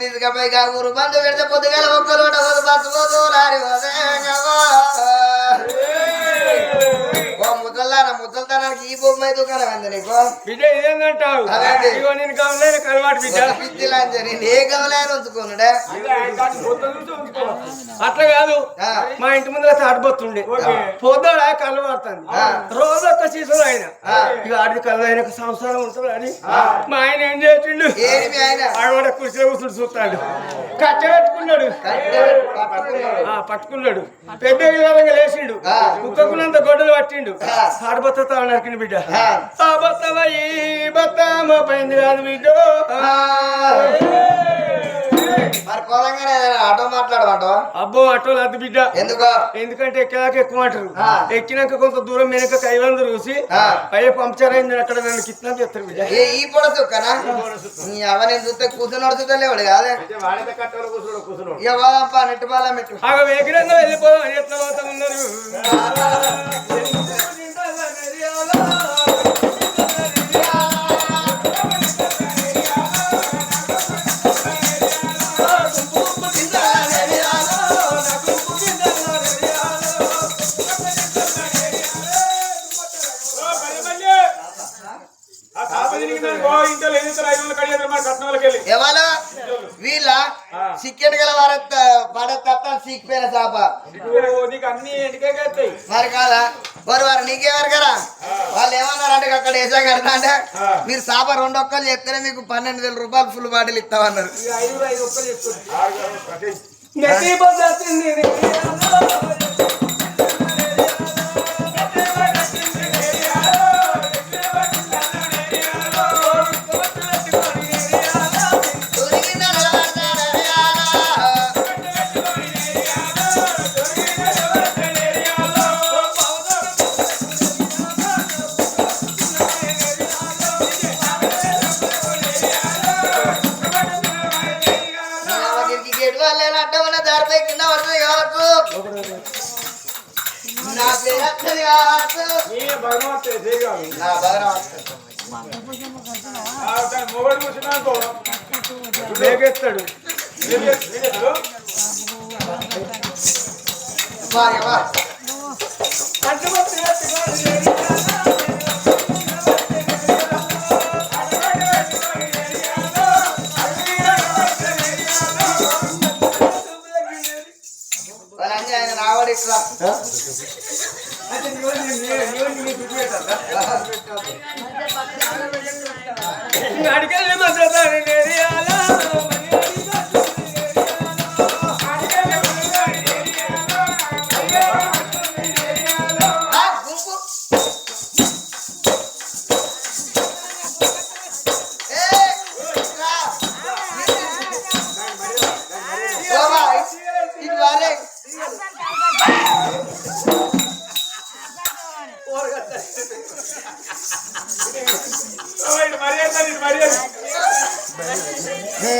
తీసుకపోయి ఊరు బంధు పెడితే పొద్దుగాల ఒక్కరు బస్సు రారి ముసల్తానానికి ఈ బొమ్మ దుకాణం అంది నీకు బిడ్డ ఇదేంటంటావు నేను కమలైన కలవాటు బిడ్డ పిచ్చిలాంటి ఏ కమలైన ఉంచుకోనుడే అట్లా కాదు మా ఇంటి ముందు తాడిపోతుండే పొద్దుడ కళ్ళు పడుతుంది రోజు ఒక్క సీజన్ ఆయన ఇక ఆడి కళ్ళు ఆయన సంవత్సరం ఉంటుంది అని మా ఆయన ఏం చేసిండు ఆడ కుర్చీలో కూర్చుని చూస్తాడు కట్ట పెట్టుకున్నాడు పట్టుకున్నాడు పెద్ద విధానంగా లేచిండు కుక్కకున్నంత గొడ్డలు పట్టిండు ఆడబొత్త నరికిండు బిడ్డ ఆ బొత్తమ ఈ బొత్తమ పైంది కాదు బిడ్డ మరి పొలంగానే ఆటో మాట్లాడమంటో అబ్బో ఆటోలు అద్దు బిడ్డ ఎందుకంటే ఎక్కదాకా ఎక్కువ అంటారు ఎక్కినాక కొంత దూరం వెనక కైవందరు చూసి పైన పంక్చర్ అయింది అక్కడ నన్ను కిట్నా చేస్తారు బిడ్డ ఈ పొడ చుక్కనా అవన్నీ చూస్తే కూర్చున్నాడు చూడలేవాడు కాదే ఇవ్వదంపా నెట్టు బాల మెట్టు వేగిరంగా వెళ్ళిపోదాం ఎట్లా పోతా ఉన్నారు వీళ్ళ చికెన్ గల పడతా సిక్కిపోయిన చేప మరి కాదా వారు నీకేవారు కదా వాళ్ళు ఏమన్నారంటే అక్కడ వేసా కడతా అంటే మీరు చేప 2 ఒక్కలు చెప్తేనే మీకు 12,000 రూపాయలు ఫుల్ బాటిల్ ఇస్తామన్నారు. లేకెత్తాడు ఆయన రావాడు ఇట్లా అడిగల్ని మద్దతాను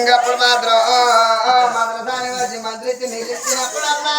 ఇంకప్పుడు మాత్రం మంత్రసాని వచ్చి మంత్రించి నిలిచినప్పుడమ్మా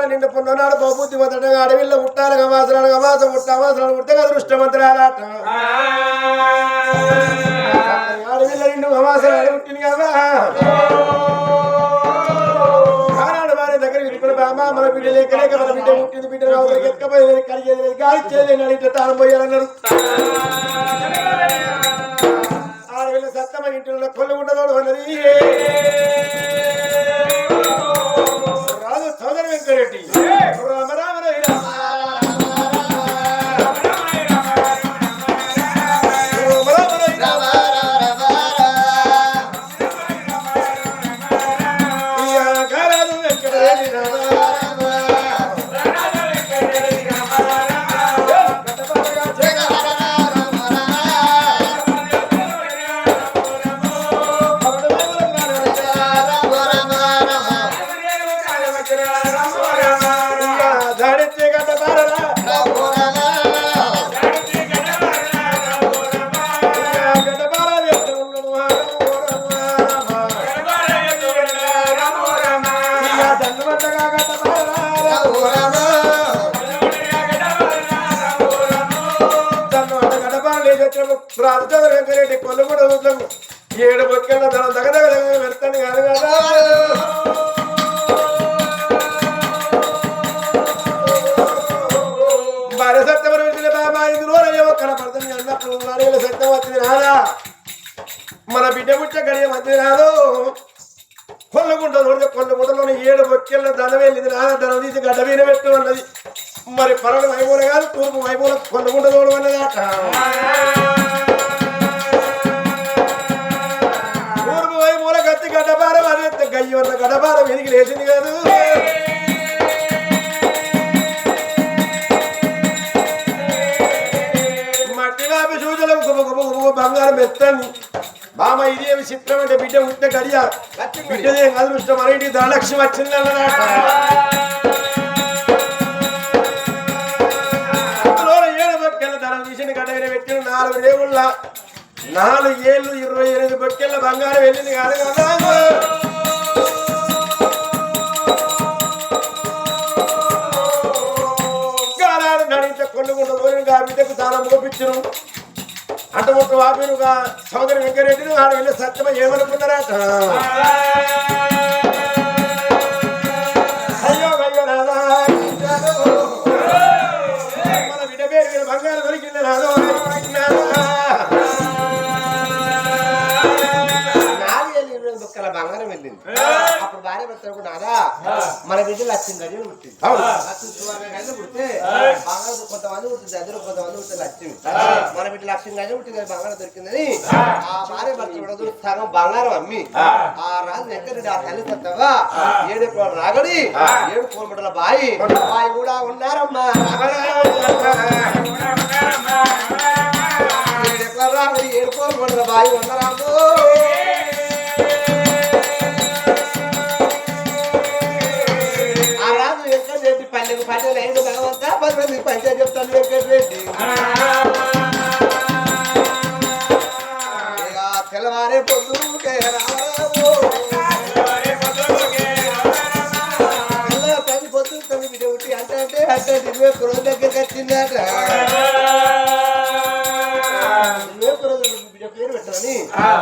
నిండు పొన్నాడు బహుబుద్ధి మొదటగా అడవిలో పుట్టాలి గమాసరాలు గమాసం పుట్టామాసరాలు పుట్టగా దృష్టమంత్రాలట అడవిలో నిండు గమాసరాలు పుట్టింది కదా ఆనాడు వారి దగ్గర విడిపడి బామా మన బిడ్డ లేకలేక మన బిడ్డ పుట్టింది బిడ్డ రావులకి ఎక్కపోయి కలిగేది గాలి చేయలేని అడిగితే తాను పోయాలన్నారు ఆడవిల్ల సత్తమ ఇంటిలో కొల్లు ఉండదు అన్నది రాజు సోదర వెంకరెడ్డి రామ రామ రామ ధరించి గడ్డ బారరా గడ్డ బార దండమంటగా గడ్డ బారరా రాజచంద్ర వెంకరెడ్డి కొల్లుగూడ ఊర్లకు 7 బొక్కెళ్ళ ధనం దగ్గర పెడతాను కాదు కదా భార్య సత్యం వచ్చిన బాబా 5 రోజులు ఒక్కడ పడుతుంది అన్నప్పుడు భార్యల సత్యం వచ్చింది రాదా మన బిడ్డ పుట్ట గడియ మధ్య రాదు కొల్లగుంటలోని 7 బొక్కెళ్ళ ధనం వెళ్ళింది రాదా ధనం తీసి గడ్డ మీద పెట్టు అన్నది మరి పరమ వైమూల కాదు తూర్పు వైమూల కొల్లగుంటలోడు అన్నదట తూర్పు వైమూల కత్తి గడ్డపారం అదే గయ్యి ఉన్న గడ్డపారం వెదికి లేచింది కాదు మట్టి వాపి సూచనలు గుబ బంగారం ఎత్తాను బామ ఇదేమి చిత్రం అంటే బిడ్డ ఉంటే గడియ బిడ్డదే అదృష్టం మరేంటి ధనలక్ష్మి వచ్చింది అన్నదట పెట్టిన 4 రేవుళ్ళ 4 ఏళ్ళు 28 బొక్కెళ్ళ బంగారం వెళ్ళింది కాదు కదా గారాడు నడించ కొల్లుగుండ పోయిన బిడ్డకు తాను ముగించను అంట ఒక వాపినుగా సోదరి వెంకరెడ్డిని ఆడ వెళ్ళి సత్యమ ఏమనుకున్నారట అయ్యో అయ్యో రాదా మన బిడ్డ పేరు బంగారం దొరికింది రాదో బంగారం వెళ్ళింది అప్పుడు భార్య భర్తలకు నాదా మన బిడ్డలు లక్ష్యం గడియలు పుట్టింది లక్ష్మి గడియలు పుడితే బంగారం కొంతమంది పుట్టింది అందరూ కొంతమంది పుట్టింది లక్ష్మి మన బిడ్డ లక్ష్యం గడియలు పుట్టింది బంగారం దొరికిందని ఆ భార్య భర్తలు సగం బంగారం అమ్మి ఆ రాజు వెంకరెడ్డి ఆ తల్లి సత్తగా 7 కోట్ల రాగడి 7 కోట్ల బాయి కూడా ఉన్నారమ్మా రాగడి 7 కోట్ల బాయి ఉన్నారాము పల్లెకు పల్లెలు ఐదు భగవంతా 10 మంది పంచాయతీ చెప్తాను వెంకటరెడ్డి తెల్లవారే పొద్దుకే రామరాము పది పొద్దు 9 బిడ్డ ఉట్టి అంటే 21 రోజుల దగ్గరికి వచ్చిందట 21 రోజులు బిడ్డ పేరు పెట్టాలని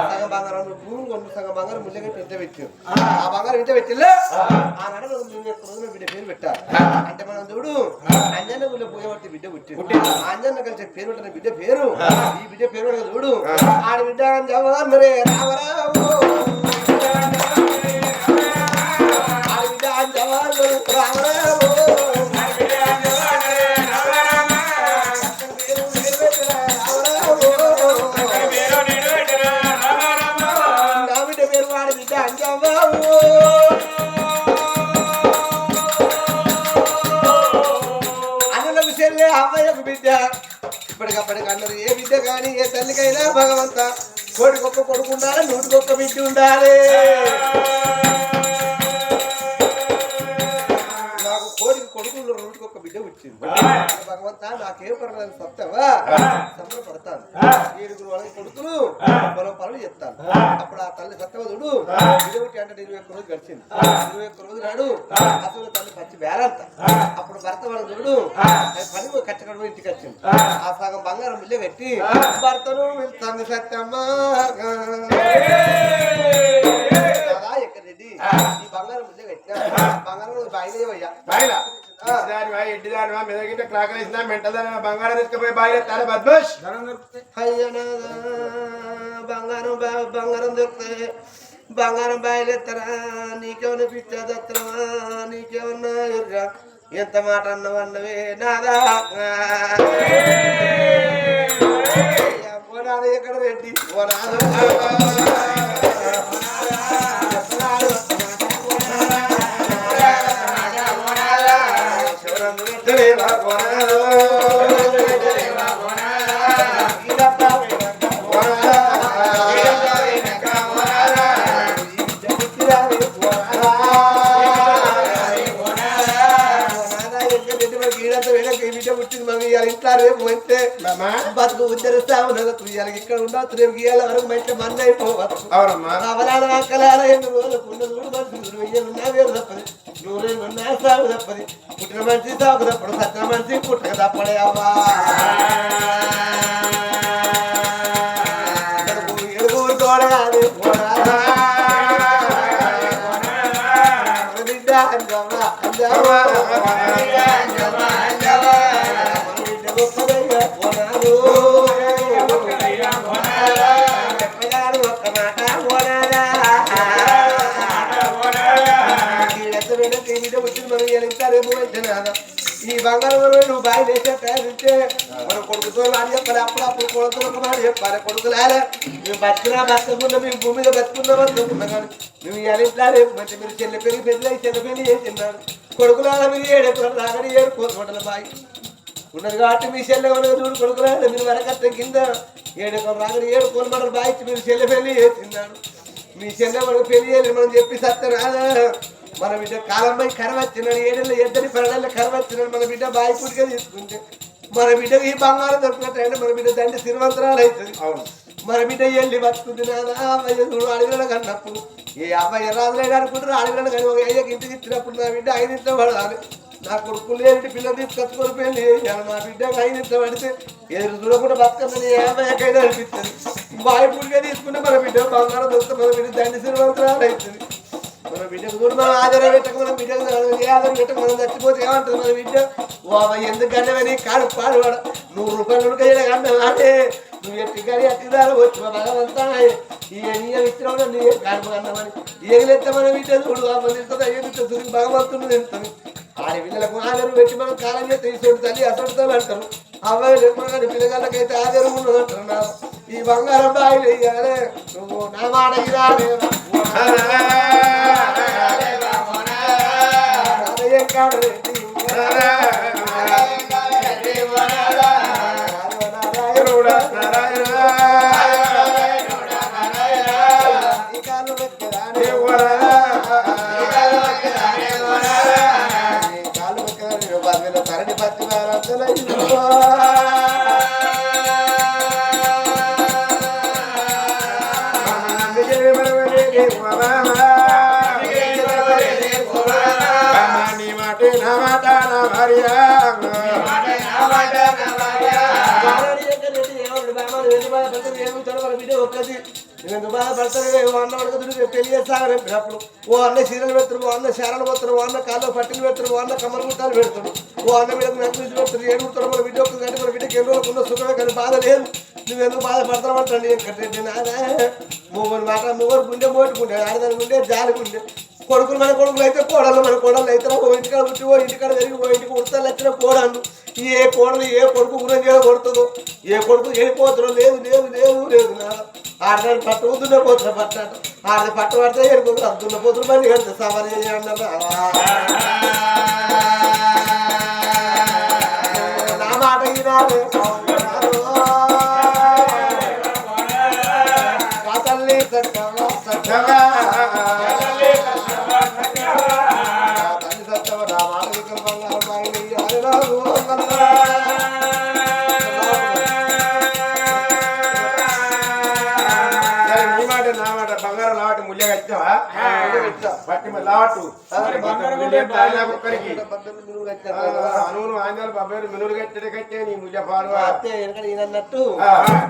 సగం బంగారం భూమి కొను సగం బంగారం ముళ్ళగట్టి ఇంట పెట్టారు ఆ బంగారం ఇంట పెట్టిలే ఆ నడ 21 రోజులు బిడ్డ పేరు పెట్టారు అంటే మనం చూడు అంజన్న గుళ్ళో పోయేవాటి బిడ్డ పుట్టింది అంజన్న కలిసి పేరు పెట్టిన బిడ్డ పేరు ఈ బిడ్డ పేరు చూడు ఆడి బిడ్డ అంజవరే రామరావు ఆడి బిడ్డ అంజవరే రామరావు నా బిడ్డ పేరు వాడి బిడ్డ అంజవావు అమ్మయ్యకు బిడ్డ ఇప్పటికప్పటికి అన్నారు ఏ బిడ్డ కానీ ఏ తల్లికైనా భగవంత కోడికొక్క కొడుకు ఉండాలి 100 బిడ్డ ఉండాలి నాకు కోడికి కొడుకులు 100 బిడ్డ వచ్చింది భగవంత నాకేం పర్వాలేదు సత్తవా సంబరపడతాను 7 వాళ్ళకి కొడుకులు పొలం పనులు చెప్తాను అప్పుడు ఆ తల్లి సత్తవదుడు 21 అంటే 21 రోజు గడిచింది 21 రోజు నాడు అసలు తల్లి పచ్చి వేరంత అప్పుడు భర్త వాళ్ళ చూడు పని కట్టకడ ఇంటికి వచ్చింది ఆ సగం బంగారం ముల్లె పెట్టి భర్తను వెళ్తాను సత్యమ్మా ఎక్కడండి ఈ బంగారం ముల్లె పెట్టినా బంగారం బయలుదేవయ్యా ఎడ్డిదానివా మెదగిట క్రాకలేసినా మెంటదానివా బంగారం తీసుకుపోయి బాయిలో తానే బద్మాష్ బంగారం దొరుకుతాయి బంగారం బయలుదేస్తారా నీకేమన్నా పిచ్చా దత్తమా నీకేమన్నా ఎర్రా ఎంత మాట అన్నవన్నవే నాదా ఎక్కడ రెడ్డి ఇట్లా రేపు అంటే బతుకు ఉద్ధరిస్తావు నాకు ఇవాళ ఇక్కడ ఉండవచ్చు రేపు గీయాల వరకు మంచి మంది అయిపోవచ్చు అవలాడ అక్కలాడ 8 రోజులకు ఉన్న చూడు మనుషులు 1000 ఉన్నా వేరు తప్పది 100 ఉన్నా సాగు తప్పది పుట్టిన మనిషి సాగు తప్పడు సత్య మనిషి పుట్టక తప్పడే అవ్వా ఎడుగురు తోడాలి బిడ్డ అంజవా అంజవా ఈ బంగారం నువ్వు బాగా వేసే మన కొడుకుతో మాట చెప్పాలి అప్పుడప్పుడు కొడుకుతో ఒక మాట చెప్పాలి కొడుకులారా మేము బతుకున్నా బతుకున్నా మేము భూమి మీద బతుకున్నా బతుకున్నా కానీ మేము ఇట్లా రేపు మంచి మీరు చెల్ల పెరిగి పెళ్ళి చెల్ల పెళ్లి చేసిన్నాడు కొడుకులారా మీరు 7 ఎకరాలు రాగడి 7 కోట్ల బాయి ఉన్నది కాబట్టి మీ చెల్లె ఉన్నది చూడు కొడుకులారా మీరు వరకట్ట కింద 7 ఎకరాలు రాగడి 7 కోట్ల బాయి మీరు చెల్ల పెళ్లి చేసిన్నాడు మీ చెల్లె మనకు పెళ్లి చేయాలి మనం చెప్పి సత్తారా మన బిడ్డ కాలంపై కరవ వచ్చినాడు 7 ఏళ్ళ 12 కరవ వచ్చినాడు మన బిడ్డ బాయి పుడిగా తీసుకుంటే మన బిడ్డకి ఈ బంగారం దొరికినట్టు మన బిడ్డ దండి శ్రీమంతరాలు అవుతుంది మన బిడ్డ వెళ్ళి బతుకుంది చూడు అడవిలో కన్నప్పుడు ఏ అబ్బాయి రాదులేడు అనుకుంటారు అడవిలో కానీ ఒక అయ్యకి ఇంటికి ఇచ్చినప్పుడు నా బిడ్డ 5 ఇంట్లో పడాలి నా కొడుకు లేని పిల్లలు తీసుకొచ్చుకొని పెళ్లి చేయాలి నా బిడ్డకి 5 ఇంట్లో పడితే ఎదురు చూడకుండా బతుకమ్మని 50 అనిపిస్తుంది బాయి పుడిగా తీసుకుంటే మన బిడ్డ బంగారం దొరికితే మన బిడ్డ దండి శ్రీమంతరాలు అవుతుంది మన బిడ్డకు కూడా మనం ఆధారం పెట్టక మన బిడ్డకు ఆధారం పెట్టక మనం చచ్చిపోతే ఏమంటుంది మన బిడ్డ ఓ అబ్బాయి ఎందుకు గండవని కాడు పాడువాడు 100 రూపాయలు ఉడకయ్యే గంటే నువ్వు ఎట్టి కానీ అట్టిదారు వచ్చు భగవంతా ఇచ్చినావు నీ కాడు అన్నమని ఏగలెత్తే మన బిడ్డ చూడు ఆ మంది తింటుంది భగవంతుడు తింటుంది ఆడి పిల్లలకు ఆధారం పెట్టి మనం కాలం చేస్తే ఇటువంటి తల్లి అసలు అంటారు అబ్బాయి లేకుండా కానీ పిల్లగాళ్ళకైతే ఆధారం ఉన్నది అంటున్నారు ఈ బంగారం బాయిలు వేయాలి నువ్వు నా మాట ఇరాలే తరణి పత్తి పెళ్లి చేస్తాను అప్పుడు ఓ అన్న చీరలు పెడతారు ఓ అన్న శారలు పోతారు ఓ అన్న కాళ్ళు పట్టిలు పెడతారు ఓ అన్న కమ్మల గుట్టాలు పెడతాడు ఓ అన్న మీద నచ్చి పెడతారు ఏడుతారు మన బిడ్డ కంటే మన బిడ్డకి ఎన్ని రోజులకు ఉన్న సుఖమే కానీ బాధ లేదు నువ్వెందుకు బాధపడతావు అంటాడు ఏంటంటే మూగరు మాట మూగరు గుండె మోటుకుంటే ఆడదాని గుండె జాలిగుండే కొడుకులు మన కొడుకులు అయితే కోడలు మన కోడలు అయితే ఓ ఇంటికాడ పుట్టి ఓ ఇంటికాడ పెరిగి ఓ ఇంటికి ఉడతలు వచ్చిన కోడలు ఏ కోడలు ఏ కొడుకు గురం చేయకూడదు ఏ కొడుకు వెళ్ళిపోతారో లేదు లేదు లేదు లేదు ఆడదాన్ని పట్టు దున్న పోతున్నా పట్టాడు ఆడది పట్టు పడితే ఎడుకుంటారు దున్న పోతులు బండి కడితే సవాల్ చేయాలన్నా నా మాట ఈనాడు తల్లి సత్యమా సత్యమా తల్లి సత్యమా నా మాట వికల్పంగా బంగారం లావాటి ముళ్ళ కట్టావా బట్టి లాటు మినులు కట్టడే కట్టే నీ ముళ్ళ పాడు అన్నట్టు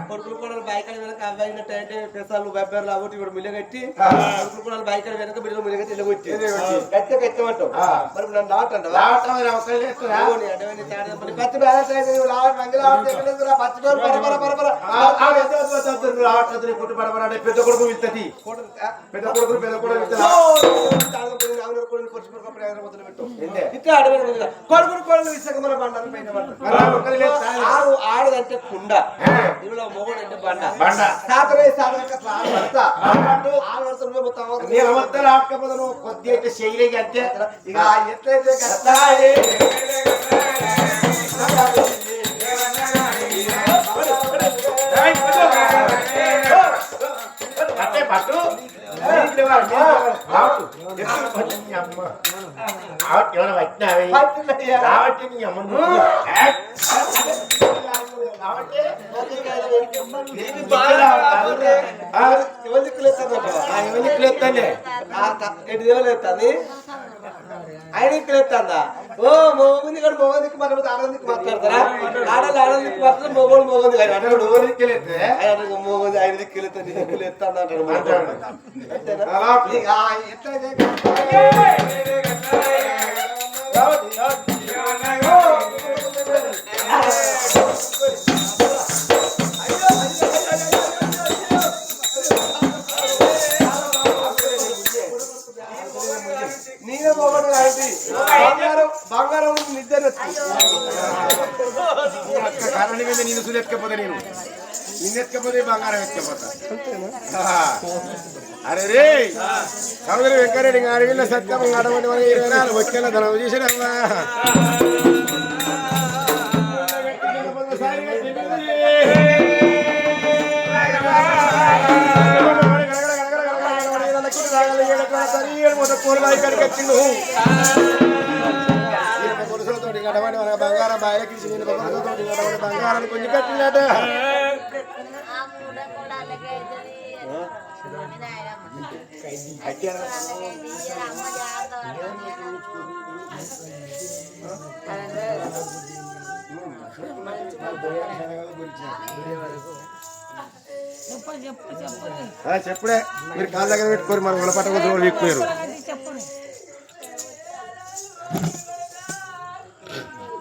కొడుకులు కూడా బైకల వెనక అబ్బాయి అంటే పెసాలు బెబ్బర్లు లాగొట్టి ఇప్పుడు ముళ్ళ కట్టి కొడుకులు కూడా బైకల వెనక బిడ్డలు ముళ్ళ కట్టి ఇళ్ళగొట్టి కట్టే కట్టమంటావు మరి నన్ను లాట్ అంటావు పచ్చి పచ్చి కుట్టు పడబడే పెద్ద కొడుకు వెళ్తుంది పెద్ద కొడుకు పెద్ద కొడుకు కొడుకులు కొడుకు ఇసుక మన బండారు పైన ఆడదంటే కుండ ఇందులో మొగడు అంటే బండ బండ సాతరే మొత్తం ఆడకపోతే నువ్వు కొద్ది అయితే శైలిగా అంటే ఇక ఎట్లయితే పట్టు ఆయనెత్తాందా ఓ మోగుంది ఇక్కడ మోగందికి మన ఆడదికి మాట్లాడతారా ఆడలు ఆడదికి మాట్లాడు మోగోడు మోగుంది కానీ అన్నాడు మోగుంది ఆయన దిక్కులెత్తా నీ దిక్కులు ఎత్తాను అంటాడు నేనే మోగడు కాబట్టి బంగారం నిద్ర కారణం మీద నేను సులెత్కపోతే నేను నిన్నెత్కపోతే బంగారం ఎత్తుకపోతా అరే రే సముద్ర వెంకరెడ్డి అడవిలో సత్యం అడవండి మన 24 వచ్చేలా ధనం చేసినమ్మా బంగారం బాయకి బంగారం కొంచెం కట్టినట చెప్పుడే మీరు కాళ్ళ దగ్గర పెట్టుకోరు మరి ఉలపట్ట వీక్పోయారు